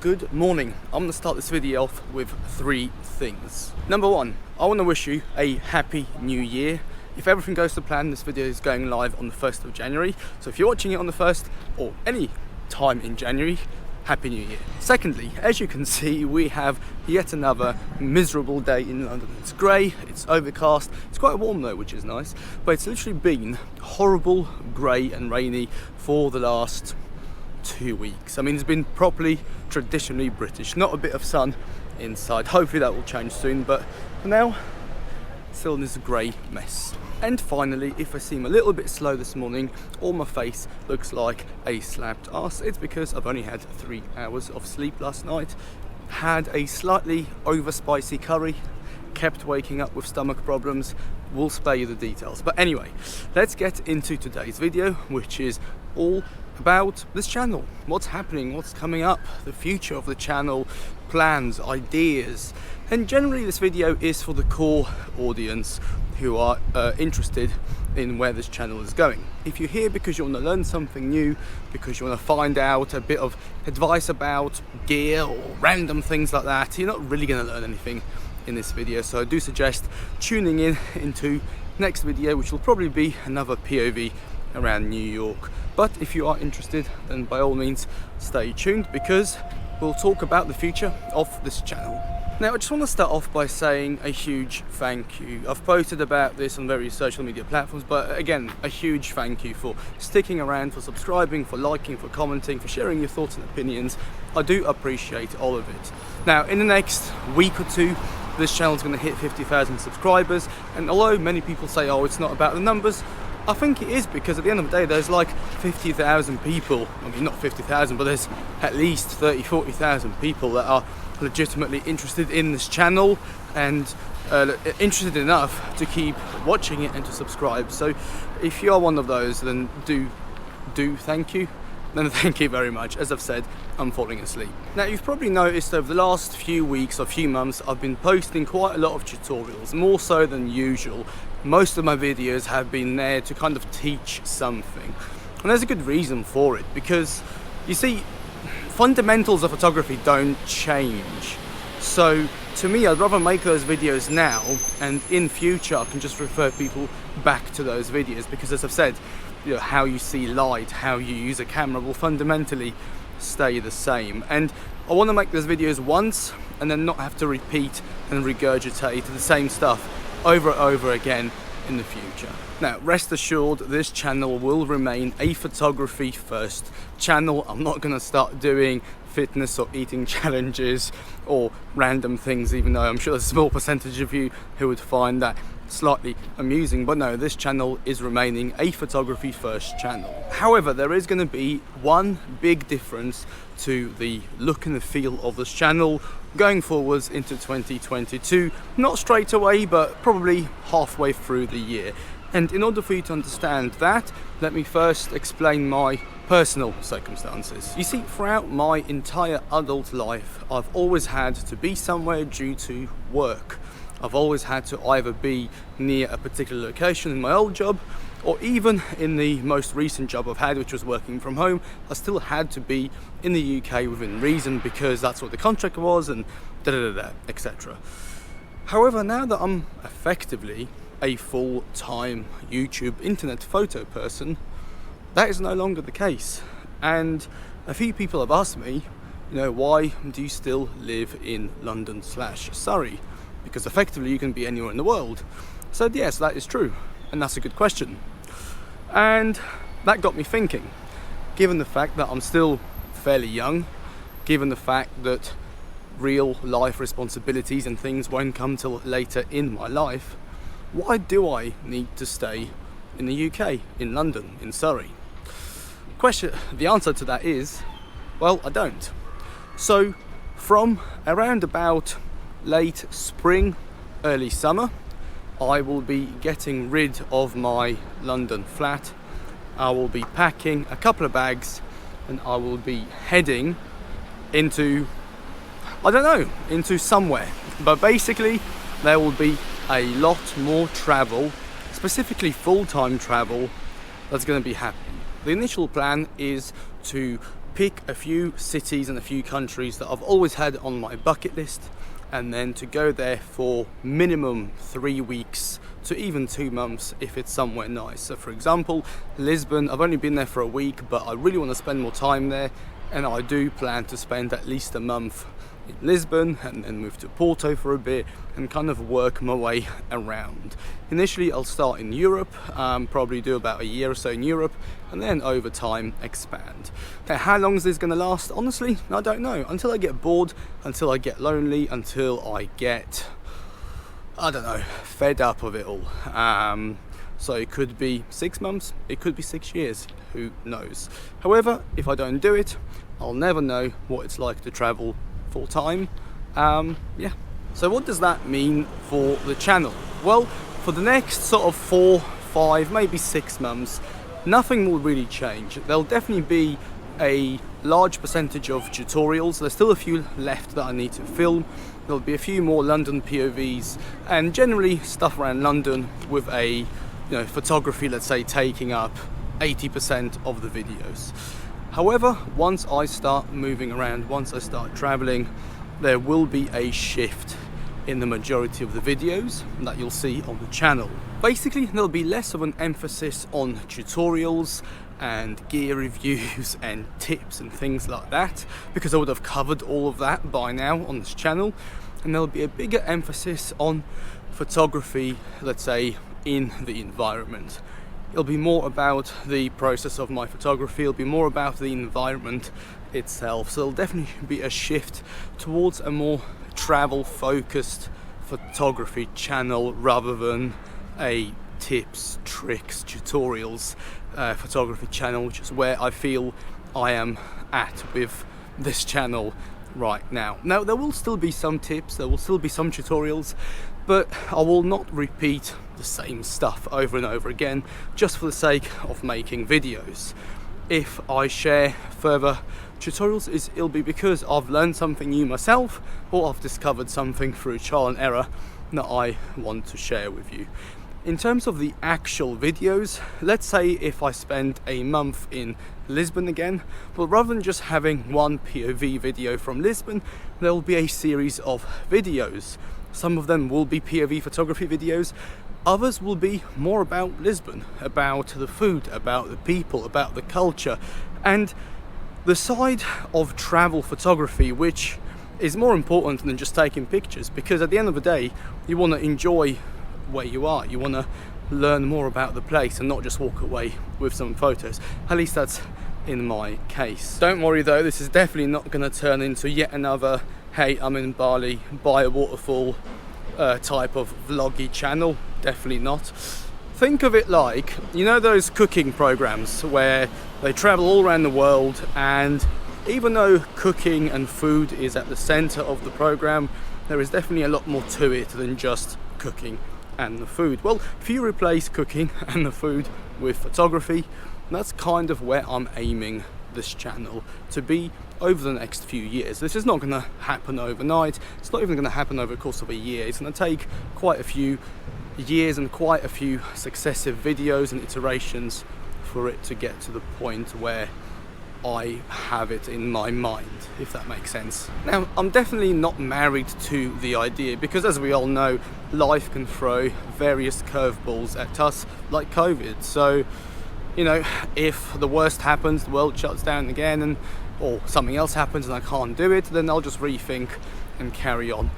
Good morning. I'm going to start this video off with three things. Number one, I want to wish you a happy new year. If everything goes to plan, this video is going live on the 1st of January. So if you're watching it on the 1st or any time in January, Happy New Year. Secondly, as you can see, we have yet another miserable day in London. It's grey, it's overcast, it's quite warm though, which is nice, but it's literally been horrible, grey and rainy for the last 2 weeks. I mean, it's been properly traditionally British, not a bit of sun inside. Hopefully that will change soon, but for now, still in this grey mess. And finally, if I seem a little bit slow this morning or my face looks like a slapped ass, it's because I've only had 3 hours of sleep last night, had a slightly over spicy curry, kept waking up with stomach problems. We'll spare you the details. But anyway, let's get into today's video, which is all about this channel. What's happening, what's coming up, the future of the channel, plans, ideas. And generally this video is for the core audience who are interested in where this channel is going. If you're here because you want to learn something new, because you want to find out a bit of advice about gear or random things like that, you're not really going to learn anything in this video. So I do suggest tuning in into next video, which will probably be another POV around New York. But if you are interested, then by all means stay tuned, because we'll talk about the future of this channel. Now, I just want to start off by saying a huge thank you. I've posted about this on various social media platforms, but again, a huge thank you for sticking around, for subscribing, for liking, for commenting, for sharing your thoughts and opinions. I do appreciate all of it. Now, in the next week or two, this channel is going to hit 50,000 subscribers, and although many people say, oh, it's not about the numbers, I think it is, because at the end of the day, there's like 50,000 people, I mean not 50,000, but there's at least 40,000 people that are legitimately interested in this channel and interested enough to keep watching it and to subscribe. So if you are one of those, then do thank you. Then thank you very much. As I've said, I'm falling asleep. Now, you've probably noticed over the last few weeks or few months, I've been posting quite a lot of tutorials, more so than usual. Most of my videos have been there to kind of teach something. And there's a good reason for it, because you see, fundamentals of photography don't change. So to me, I'd rather make those videos now, and in future I can just refer people back to those videos, because as I've said, you know, how you see light, how you use a camera will fundamentally stay the same. And I want to make those videos once and then not have to repeat and regurgitate the same stuff over and over again in the future. Now, rest assured, this channel will remain a photography first channel. I'm not going to start doing fitness or eating challenges or random things, even though I'm sure there's a small percentage of you who would find that slightly amusing. But no, this channel is remaining a photography first channel. However, there is going to be one big difference to the look and the feel of this channel going forwards into 2022. Not straight away, but probably halfway through the year. And in order for you to understand that, let me first explain my personal circumstances. You see, throughout my entire adult life, I've always had to be somewhere due to work. I've always had to either be near a particular location in my old job, or even in the most recent job I've had, which was working from home, I still had to be in the UK within reason, because that's what the contract was, and etc. However, now that I'm effectively a full-time YouTube internet photo person, that is no longer the case. And a few people have asked me, you know, why do you still live in London/Surrey? Because effectively you can be anywhere in the world. So yes, that is true, and that's a good question. And that got me thinking, given the fact that I'm still fairly young, given the fact that real life responsibilities and things won't come till later in my life, why do I need to stay in the UK, in London, in Surrey? The answer to that is, well, I don't. So from around about late spring, early summer, I will be getting rid of my London flat. I will be packing a couple of bags and I will be heading into, I don't know, into somewhere. But basically, there will be a lot more travel, specifically full-time travel, that's going to be happening. The initial plan is to pick a few cities and a few countries that I've always had on my bucket list, and then to go there for minimum 3 weeks to even 2 months if it's somewhere nice. So for example, Lisbon, I've only been there for a week, but I really want to spend more time there, and I do plan to spend at least a month in Lisbon and then move to Porto for a bit and kind of work my way around. Initially I'll start in Europe, probably do about a year or so in Europe, and then over time expand. Now, how long is this going to last? Honestly, I don't know. Until I get bored, until I get lonely, until I get, I don't know, fed up of it all. So it could be 6 months, it could be 6 years, who knows. However, if I don't do it, I'll never know what it's like to travel full time. Yeah. So what does that mean for the channel? Well, for the next sort of 4, 5, maybe 6 months, nothing will really change. There'll definitely be a large percentage of tutorials. There's still a few left that I need to film. There'll be a few more London POVs and generally stuff around London with a, photography, let's say, taking up 80% of the videos. However, once I start moving around, once I start traveling, there will be a shift in the majority of the videos that you'll see on the channel. Basically, there'll be less of an emphasis on tutorials and gear reviews and tips and things like that, because I would have covered all of that by now on this channel, and there'll be a bigger emphasis on photography, let's say, in the environment. It'll be more about the process of my photography, it'll be more about the environment itself. So there'll definitely be a shift towards a more travel focused photography channel rather than a tips, tricks, tutorials photography channel, which is where I feel I am at with this channel right now. Now, there will still be some tips, there will still be some tutorials, but I will not repeat the same stuff over and over again just for the sake of making videos. If I share further tutorials, it'll be because I've learned something new myself, or I've discovered something through trial and error that I want to share with you. In terms of the actual videos, let's say if I spend a month in Lisbon again, but rather than just having one POV video from Lisbon, there will be a series of videos. Some of them will be POV photography videos, others will be more about Lisbon, about the food, about the people, about the culture, and the side of travel photography, which is more important than just taking pictures, because at the end of the day, you want to enjoy where you are, you want to learn more about the place and not just walk away with some photos. At least that's in my case. Don't worry though, this is definitely not going to turn into yet another hey, I'm in Bali by a waterfall type of vloggy channel. Definitely not. Think of it like, you know those cooking programs where they travel all around the world, and even though cooking and food is at the center of the program, there is definitely a lot more to it than just cooking and the food. Well, if you replace cooking and the food with photography, that's kind of where I'm aiming this channel to be over the next few years. This is not going to happen overnight. It's not even going to happen over the course of a year. It's going to take quite a few years and quite a few successive videos and iterations for it to get to the point where I have it in my mind, if that makes sense. Now, I'm definitely not married to the idea, because as we all know, life can throw various curveballs at us, like COVID. So, if the worst happens, the world shuts down again, or something else happens and I can't do it, then I'll just rethink and carry on,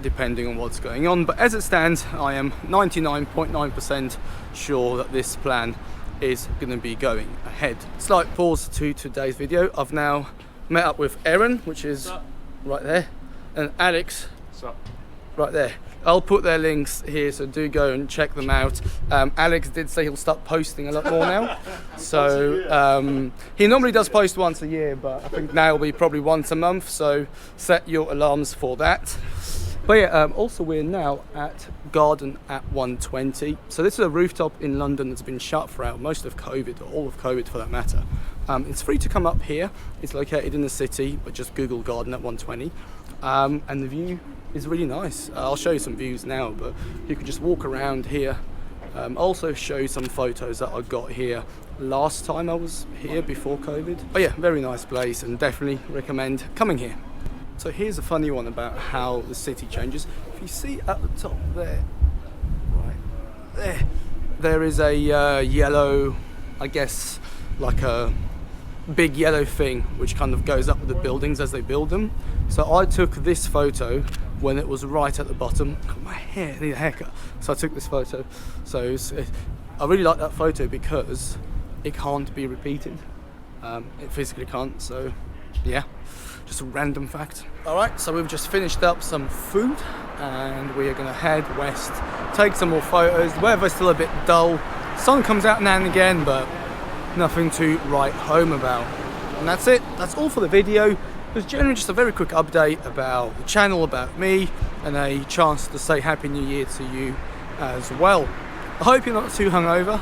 depending on what's going on. But as it stands, I am 99.9% sure that this plan is going to be going ahead. Slight pause to today's video. I've now met up with Erin, which is right there, and Alex, right there. I'll put their links here, so do go and check them out. Alex did say he'll start posting a lot more now. So he normally does post once a year, but I think now it'll be probably once a month, so set your alarms for that. But yeah, also we're now at Garden at 120. So this is a rooftop in London that's been shut throughout most of COVID, or all of COVID for that matter. It's free to come up here. It's located in the city, but just Google Garden at 120. And the view is really nice. I'll show you some views now, but you can just walk around here I'll also show you some photos that I got here last time I was here before COVID. But yeah, very nice place and definitely recommend coming here. So here's a funny one about how the city changes. If you see at the top there, right there is a yellow, I guess like a big yellow thing which kind of goes up with the buildings as they build them. So I took this photo when it was right at the bottom. God, my hair, I need a haircut. So I took this photo. So I really like that photo because it can't be repeated. It physically can't, so yeah, just a random fact. Alright, so we've just finished up some food and we are going to head west, take some more photos. The weather's still a bit dull. Sun comes out now and again, but nothing to write home about. And that's it, that's all for the video. It was generally just a very quick update about the channel, about me, and a chance to say Happy New Year to you as well. I hope you're not too hungover,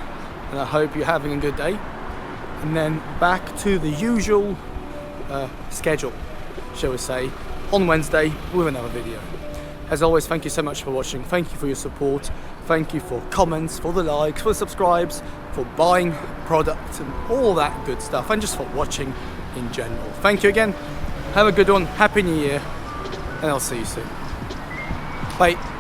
and I hope you're having a good day. And then back to the usual schedule, shall we say, on Wednesday with another video. As always, thank you so much for watching, thank you for your support, thank you for comments, for the likes, for the subscribes, for buying products and all that good stuff, and just for watching in general. Thank you again, have a good one, Happy New Year, and I'll see you soon. Bye.